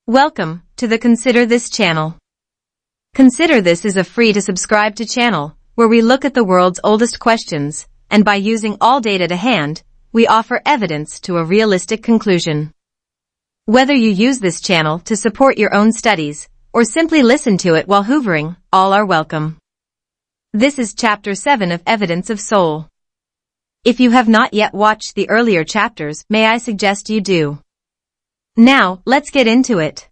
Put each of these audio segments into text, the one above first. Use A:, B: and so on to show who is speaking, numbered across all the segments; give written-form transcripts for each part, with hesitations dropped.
A: Welcome to the Consider This channel. Consider This is a free to subscribe to channel where we look at the world's oldest questions, and by using all data to hand, we offer evidence to a realistic conclusion. Whether you use this channel to support your own studies, or simply listen to it while hoovering, all are welcome. This is Chapter 7 of Evidence of Soul. If you have not yet watched the earlier chapters, may I suggest you do. Now, let's get into it.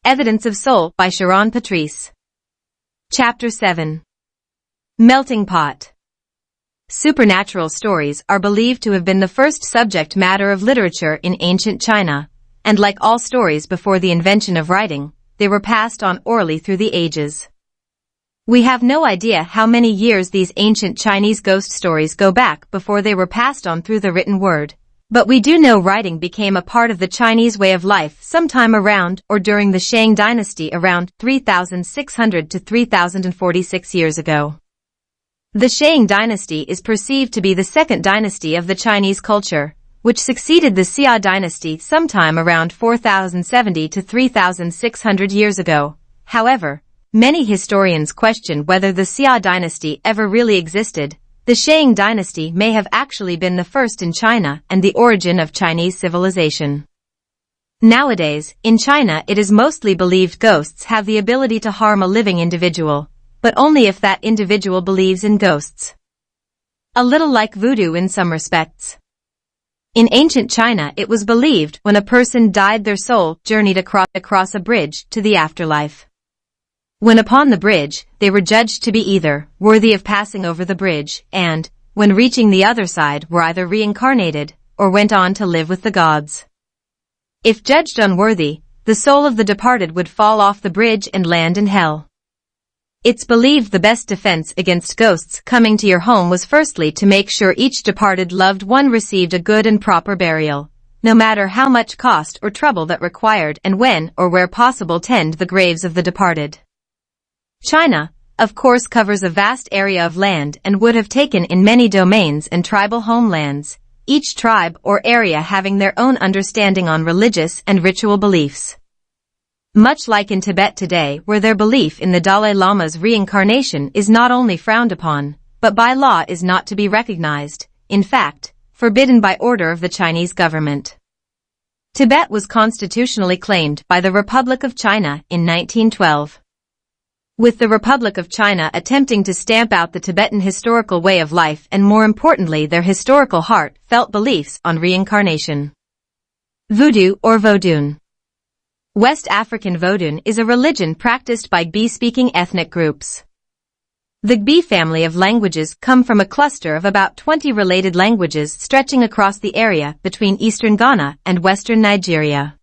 A: Evidence of Soul by Sharon Patrice. Chapter 7. Melting Pot. Supernatural stories are believed to have been the first subject matter of literature in ancient China, and like all stories before the invention of writing, they were passed on orally through the ages. We have no idea how many years these ancient Chinese ghost stories go back before they were passed on through the written word. But we do know writing became a part of the Chinese way of life sometime around or during the Shang dynasty around 3600 to 3046 years ago. The Shang dynasty is perceived to be the second dynasty of the Chinese culture, which succeeded the Xia dynasty sometime around 4070 to 3600 years ago. However, many historians question whether the Xia dynasty ever really existed. The Shang dynasty may have actually been the first in China and the origin of Chinese civilization. Nowadays, in China it is mostly believed ghosts have the ability to harm a living individual, but only if that individual believes in ghosts. A little like voodoo in some respects. In ancient China it was believed when a person died their soul journeyed across a bridge to the afterlife. When upon the bridge, they were judged to be either worthy of passing over the bridge and, when reaching the other side, were either reincarnated or went on to live with the gods. If judged unworthy, the soul of the departed would fall off the bridge and land in hell. It's believed the best defense against ghosts coming to your home was firstly to make sure each departed loved one received a good and proper burial, no matter how much cost or trouble that required, and when or where possible tend the graves of the departed. China, of course, covers a vast area of land and would have taken in many domains and tribal homelands, each tribe or area having their own understanding on religious and ritual beliefs. Much like in Tibet today, where their belief in the Dalai Lama's reincarnation is not only frowned upon, but by law is not to be recognized, in fact, forbidden by order of the Chinese government. Tibet was constitutionally claimed by the Republic of China in 1912. With the Republic of China attempting to stamp out the Tibetan historical way of life and more importantly their historical heartfelt beliefs on reincarnation. Voodoo or Vodun. West African Vodun is a religion practiced by Gbe-speaking ethnic groups. The Gbe family of languages come from a cluster of about 20 related languages stretching across the area between eastern Ghana and western Nigeria.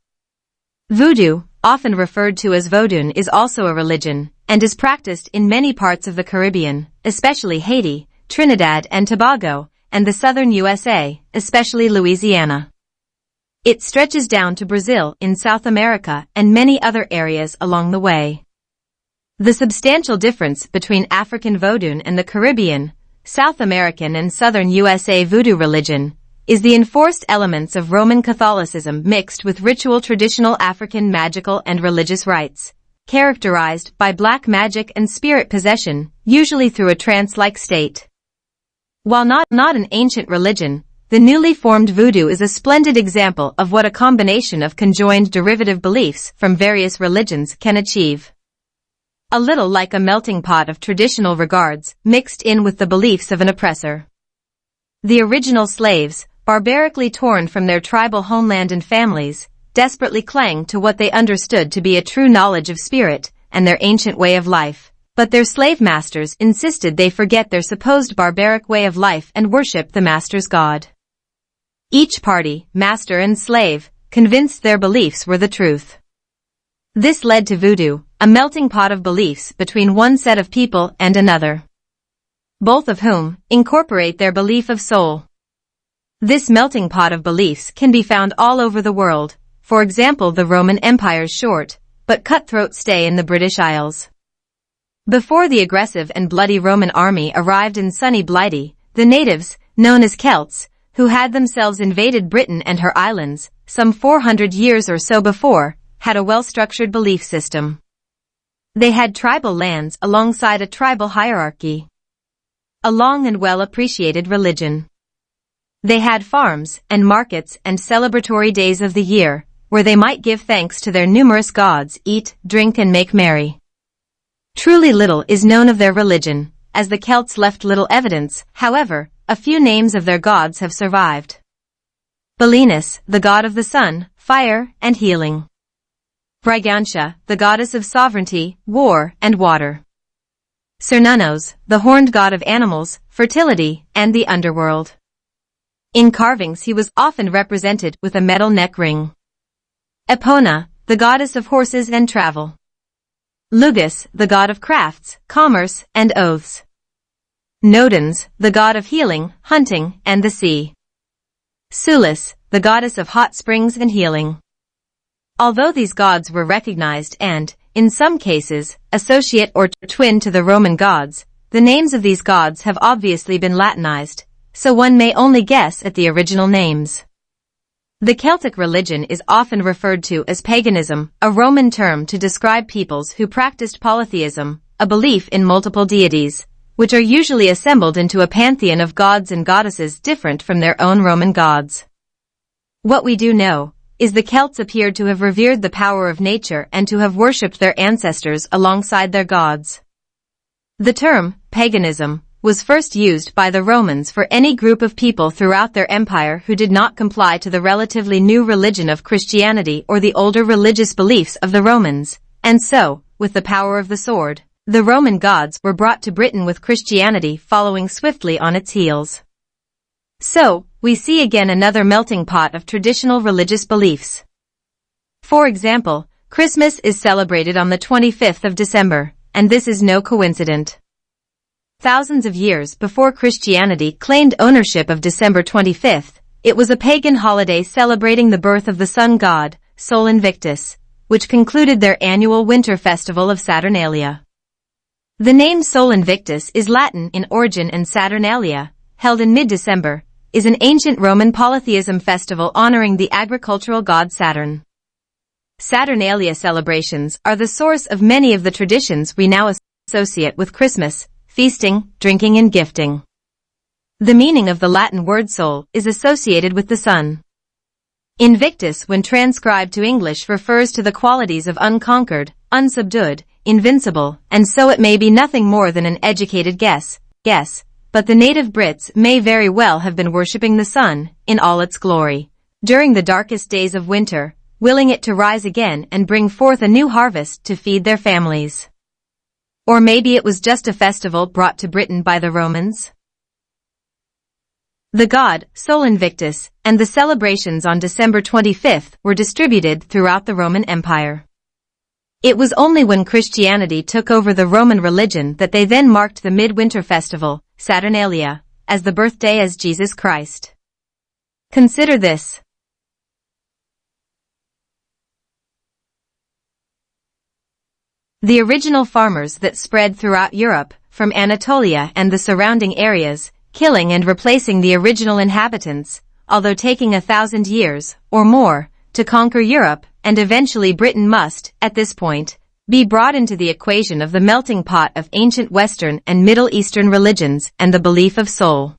A: Voodoo, often referred to as Vodun, is also a religion, and is practiced in many parts of the Caribbean, especially Haiti, Trinidad and Tobago, and the southern USA, especially Louisiana. It stretches down to Brazil in South America and many other areas along the way. The substantial difference between African Vodun and the Caribbean, South American and southern USA voodoo religion is the enforced elements of Roman Catholicism mixed with ritual traditional African magical and religious rites, characterized by black magic and spirit possession, usually through a trance-like state. While not an ancient religion, the newly formed voodoo is a splendid example of what a combination of conjoined derivative beliefs from various religions can achieve. A little like a melting pot of traditional regards mixed in with the beliefs of an oppressor. The original slaves, barbarically torn from their tribal homeland and families, desperately clung to what they understood to be a true knowledge of spirit and their ancient way of life, but their slave masters insisted they forget their supposed barbaric way of life and worship the master's god. Each party, master and slave, convinced their beliefs were the truth. This led to voodoo, a melting pot of beliefs between one set of people and another, both of whom incorporate their belief of soul. This melting pot of beliefs can be found all over the world. For example, the Roman Empire's short, but cutthroat stay in the British Isles. Before the aggressive and bloody Roman army arrived in sunny Blighty, the natives, known as Celts, who had themselves invaded Britain and her islands, some 400 years or so before, had a well-structured belief system. They had tribal lands alongside a tribal hierarchy. A long and well-appreciated religion. They had farms and markets and celebratory days of the year, where they might give thanks to their numerous gods, eat, drink and make merry. Truly little is known of their religion, as the Celts left little evidence. However, a few names of their gods have survived. Belinus, the god of the sun, fire, and healing. Brigantia, the goddess of sovereignty, war, and water. Cernunnos, the horned god of animals, fertility, and the underworld. In carvings he was often represented with a metal neck ring. Epona, the goddess of horses and travel. Lugus, the god of crafts, commerce, and oaths. Nodens, the god of healing, hunting, and the sea. Sulis, the goddess of hot springs and healing. Although these gods were recognized and, in some cases, associate or twin to the Roman gods, the names of these gods have obviously been Latinized, so one may only guess at the original names. The Celtic religion is often referred to as paganism, a Roman term to describe peoples who practiced polytheism, a belief in multiple deities, which are usually assembled into a pantheon of gods and goddesses different from their own Roman gods. What we do know is the Celts appeared to have revered the power of nature and to have worshipped their ancestors alongside their gods. The term, paganism, was first used by the Romans for any group of people throughout their empire who did not comply to the relatively new religion of Christianity or the older religious beliefs of the Romans, and so, with the power of the sword, the Roman gods were brought to Britain with Christianity following swiftly on its heels. So, we see again another melting pot of traditional religious beliefs. For example, Christmas is celebrated on the 25th of December, and this is no coincidence. Thousands of years before Christianity claimed ownership of December 25th, it was a pagan holiday celebrating the birth of the sun god, Sol Invictus, which concluded their annual winter festival of Saturnalia. The name Sol Invictus is Latin in origin, and Saturnalia, held in mid-December, is an ancient Roman polytheism festival honoring the agricultural god Saturn. Saturnalia celebrations are the source of many of the traditions we now associate with Christmas: feasting, drinking and gifting. The meaning of the Latin word sol is associated with the sun. Invictus, when transcribed to English, refers to the qualities of unconquered, unsubdued, invincible, and so it may be nothing more than an educated guess, but the native Brits may very well have been worshipping the sun, in all its glory, during the darkest days of winter, willing it to rise again and bring forth a new harvest to feed their families. Or maybe it was just a festival brought to Britain by the Romans. The god, Sol Invictus, and the celebrations on December 25th were distributed throughout the Roman Empire. It was only when Christianity took over the Roman religion that they then marked the midwinter festival, Saturnalia, as the birthday as Jesus Christ. Consider this. The original farmers that spread throughout Europe, from Anatolia and the surrounding areas, killing and replacing the original inhabitants, although taking 1,000 years, or more, to conquer Europe, and eventually Britain must, at this point, be brought into the equation of the melting pot of ancient Western and Middle Eastern religions and the belief of soul.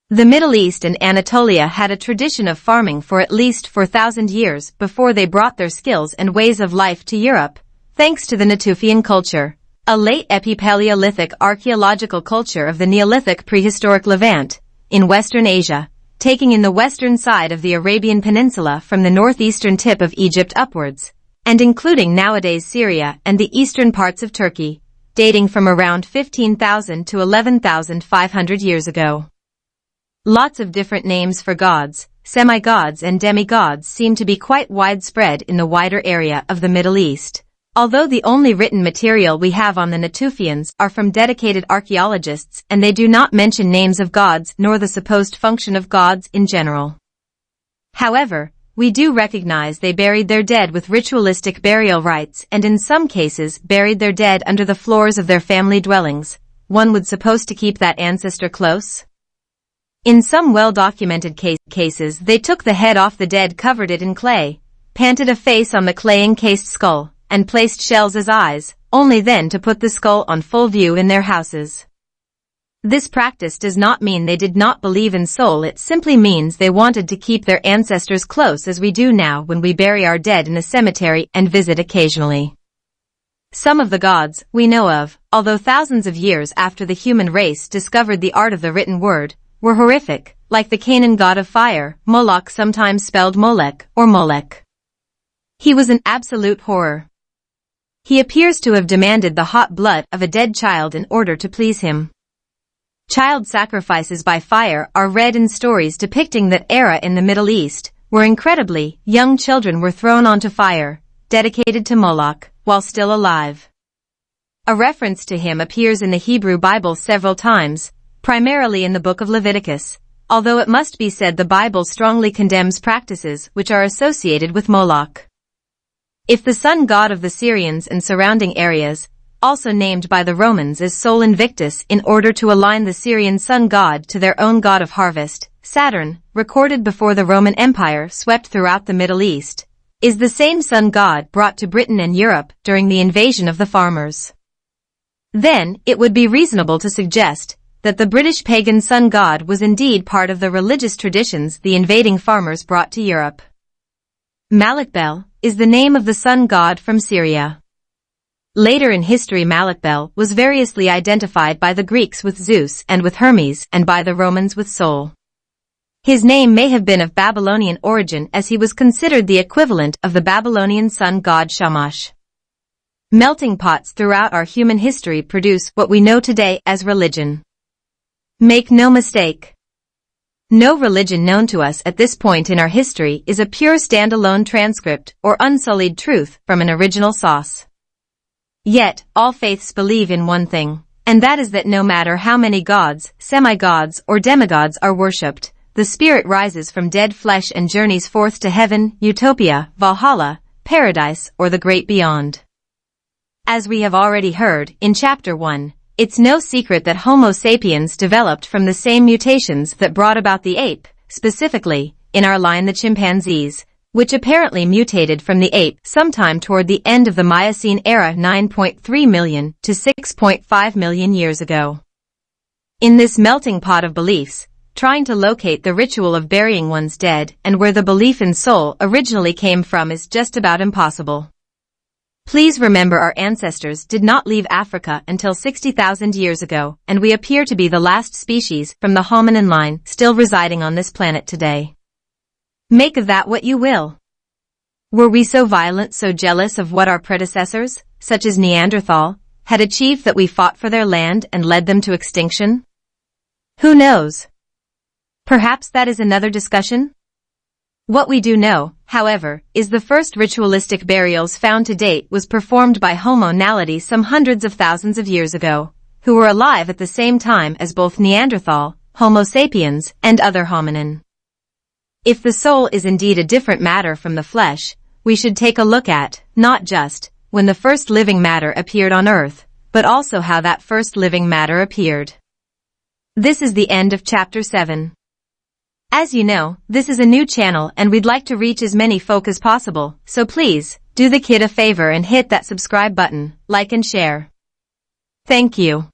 A: The Middle East and Anatolia had a tradition of farming for at least 4,000 years before they brought their skills and ways of life to Europe, thanks to the Natufian culture, a late Epipaleolithic archaeological culture of the Neolithic prehistoric Levant, in Western Asia, taking in the western side of the Arabian Peninsula from the northeastern tip of Egypt upwards, and including nowadays Syria and the eastern parts of Turkey, dating from around 15,000 to 11,500 years ago. Lots of different names for gods, semi-gods and demigods seem to be quite widespread in the wider area of the Middle East, although the only written material we have on the Natufians are from dedicated archaeologists, and they do not mention names of gods nor the supposed function of gods in general. However, we do recognize they buried their dead with ritualistic burial rites and in some cases buried their dead under the floors of their family dwellings. One would suppose to keep that ancestor close. In some well-documented cases they took the head off the dead, covered it in clay, panted a face on the clay-encased skull, and placed shells as eyes, only then to put the skull on full view in their houses. This practice does not mean they did not believe in soul, it simply means they wanted to keep their ancestors close as we do now when we bury our dead in a cemetery and visit occasionally. Some of the gods we know of, although thousands of years after the human race discovered the art of the written word, were horrific, like the Canaan god of fire, Moloch, sometimes spelled Molech or Molech. He was an absolute horror. He appears to have demanded the hot blood of a dead child in order to please him. Child sacrifices by fire are read in stories depicting that era in the Middle East, where incredibly young children were thrown onto fire, dedicated to Moloch, while still alive. A reference to him appears in the Hebrew Bible several times, primarily in the book of Leviticus, although it must be said the Bible strongly condemns practices which are associated with Moloch. If the sun god of the Syrians and surrounding areas, also named by the Romans as Sol Invictus in order to align the Syrian sun god to their own god of harvest, Saturn, recorded before the Roman Empire swept throughout the Middle East, is the same sun god brought to Britain and Europe during the invasion of the farmers. Then, it would be reasonable to suggest that the British pagan sun god was indeed part of the religious traditions the invading farmers brought to Europe. Malakbel is the name of the sun god from Syria. Later in history, Malakbel was variously identified by the Greeks with Zeus and with Hermes and by the Romans with Sol. His name may have been of Babylonian origin as he was considered the equivalent of the Babylonian sun god Shamash. Melting pots throughout our human history produce what we know today as religion. Make no mistake. No religion known to us at this point in our history is a pure standalone transcript or unsullied truth from an original source. Yet, all faiths believe in one thing, and that is that no matter how many gods, semi-gods, or demigods are worshipped, the spirit rises from dead flesh and journeys forth to heaven, utopia, Valhalla, paradise, or the great beyond. As we have already heard in Chapter 1, it's no secret that Homo sapiens developed from the same mutations that brought about the ape, specifically, in our line the chimpanzees, which apparently mutated from the ape sometime toward the end of the Miocene era 9.3 million to 6.5 million years ago. In this melting pot of beliefs, trying to locate the ritual of burying one's dead and where the belief in soul originally came from is just about impossible. Please remember our ancestors did not leave Africa until 60,000 years ago, and we appear to be the last species from the hominin line still residing on this planet today. Make of that what you will. Were we so violent, so jealous of what our predecessors, such as Neanderthal, had achieved that we fought for their land and led them to extinction? Who knows? Perhaps that is another discussion? What we do know, however, is the first ritualistic burials found to date was performed by Homo naledi some hundreds of thousands of years ago, who were alive at the same time as both Neanderthal, Homo sapiens, and other hominin. If the soul is indeed a different matter from the flesh, we should take a look at, not just, when the first living matter appeared on Earth, but also how that first living matter appeared. This is the end of Chapter 7. As you know, this is a new channel and we'd like to reach as many folk as possible, so please, do the kid a favor and hit that subscribe button, like and share. Thank you.